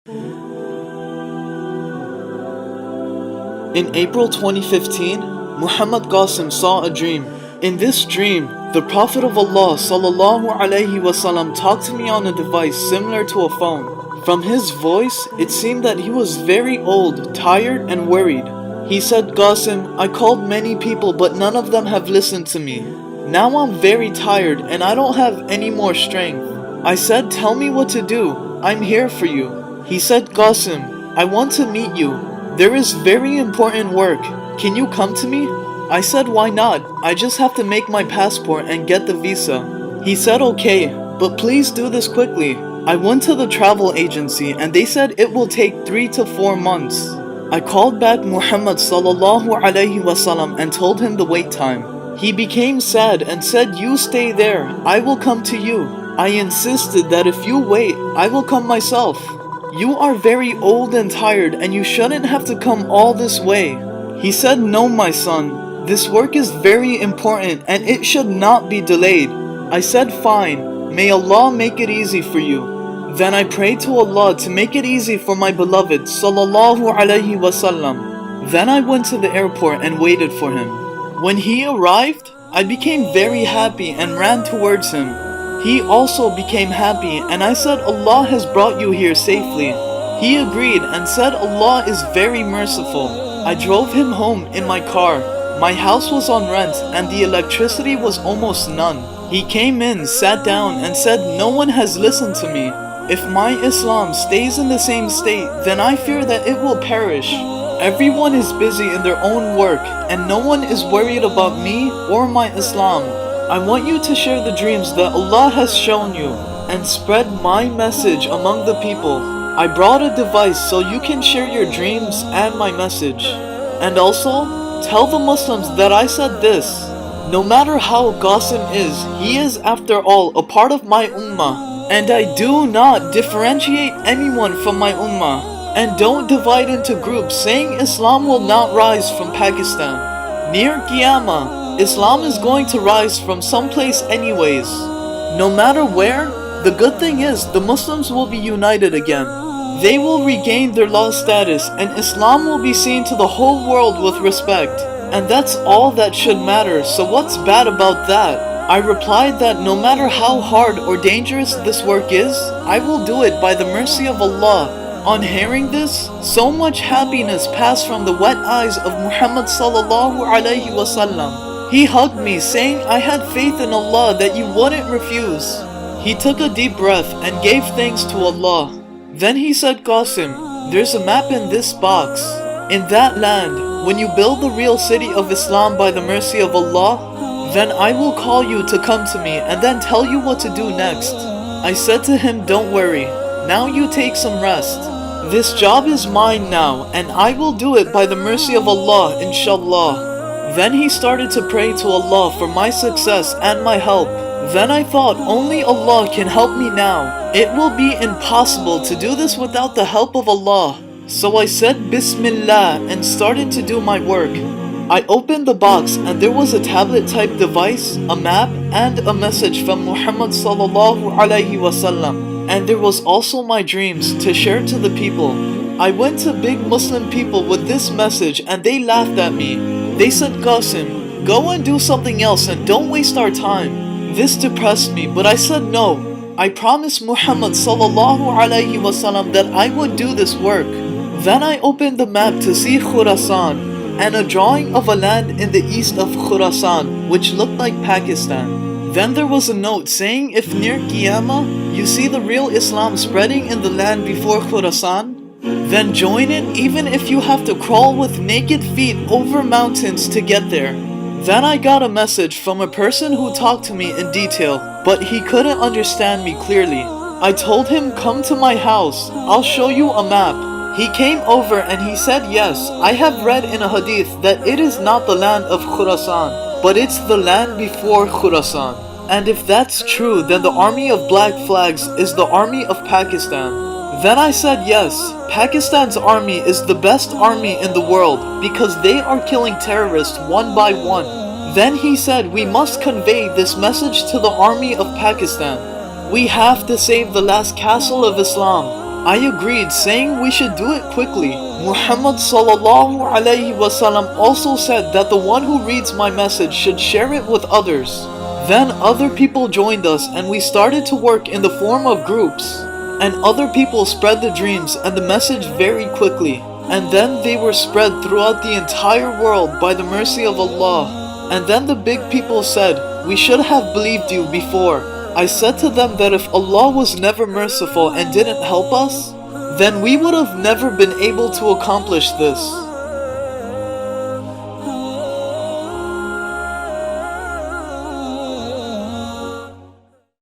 In April 2015, Muhammad Qasim saw a dream. In this dream, the Prophet of Allah ﷺ talked to me on a device similar to a phone. From his voice, it seemed that he was very old, tired, and worried. He said, "Qasim, I called many people but none of them have listened to me. Now I'm very tired and I don't have any more strength." I said, "Tell me what to do. I'm here for you." He said, "Qasim, I want to meet you. There is very important work. Can you come to me?" I said, "Why not? I just have to make my passport and get the visa." He said, "Okay, but please do this quickly." I went to the travel agency and they said it will take 3 to 4 months. I called back Muhammad ﷺ and told him the wait time. He became sad and said, "You stay there, I will come to you." I insisted that if you wait, I will come myself. "You are very old and tired and you shouldn't have to come all this way." He said, "No, my son, this work is very important and it should not be delayed." I said, "Fine, may Allah make it easy for you." Then I prayed to Allah to make it easy for my beloved ﷺ. Then I went to the airport and waited for him. When he arrived, I became very happy and ran towards him. He also became happy and I said, "Allah has brought you here safely." He agreed and said, "Allah is very merciful." I drove him home in my car. My house was on rent and the electricity was almost none. He came in, sat down and said, "No one has listened to me. If my Islam stays in the same state, then I fear that it will perish. Everyone is busy in their own work and no one is worried about me or my Islam. I want you to share the dreams that Allah has shown you and spread my message among the people. I brought a device so you can share your dreams and my message. And also, tell the Muslims that I said this. No matter how Qasim is, he is after all a part of my ummah. And I do not differentiate anyone from my ummah. And don't divide into groups saying Islam will not rise from Pakistan. Near Qiyamah, Islam is going to rise from someplace anyways. No matter where, the good thing is the Muslims will be united again. They will regain their lost status and Islam will be seen to the whole world with respect. And that's all that should matter, so what's bad about that? I replied that no matter how hard or dangerous this work is, I will do it by the mercy of Allah. On hearing this, so much happiness passed from the wet eyes of Muhammad ﷺ. He hugged me saying I had faith in Allah that you wouldn't refuse. He took a deep breath and gave thanks to Allah. Then he said, "Qasim, there's a map in this box. In that land, when you build the real city of Islam by the mercy of Allah, then I will call you to come to me and then tell you what to do next." I said to him, "Don't worry. Now you take some rest. This job is mine now and I will do it by the mercy of Allah, inshallah." Then he started to pray to Allah for my success and my help. Then I thought only Allah can help me now. It will be impossible to do this without the help of Allah. So I said Bismillah and started to do my work. I opened the box and there was a tablet type device, a map, and a message from Muhammad ﷺ. And there was also my dreams to share to the people. I went to big Muslim people with this message and they laughed at me. They said, "Qasim, go and do something else and don't waste our time." This depressed me, but I said no. I promised Muhammad ﷺ that I would do this work. Then I opened the map to see Khurasan and a drawing of a land in the east of Khurasan which looked like Pakistan. Then there was a note saying if near Qiyamah you see the real Islam spreading in the land before Khurasan, then join it even if you have to crawl with naked feet over mountains to get there. Then I got a message from a person who talked to me in detail, but he couldn't understand me clearly. I told him, "Come to my house, I'll show you a map." He came over and he said, "Yes, I have read in a hadith that it is not the land of Khurasan, but it's the land before Khurasan. And if that's true, then the army of black flags is the army of Pakistan." Then I said, "Yes, Pakistan's army is the best army in the world because they are killing terrorists one by one." Then he said, "We must convey this message to the army of Pakistan. We have to save the last castle of Islam. I agreed, saying we should do it quickly. Muhammad sallallahu alayhi wasallam also said that the one who reads my message should share it with others. Then other people joined us and we started to work in the form of groups. And other people spread the dreams and the message very quickly. And then they were spread throughout the entire world by the mercy of Allah. And then the big people said, "We should have believed you before." I said to them that if Allah was never merciful and didn't help us, then we would have never been able to accomplish this.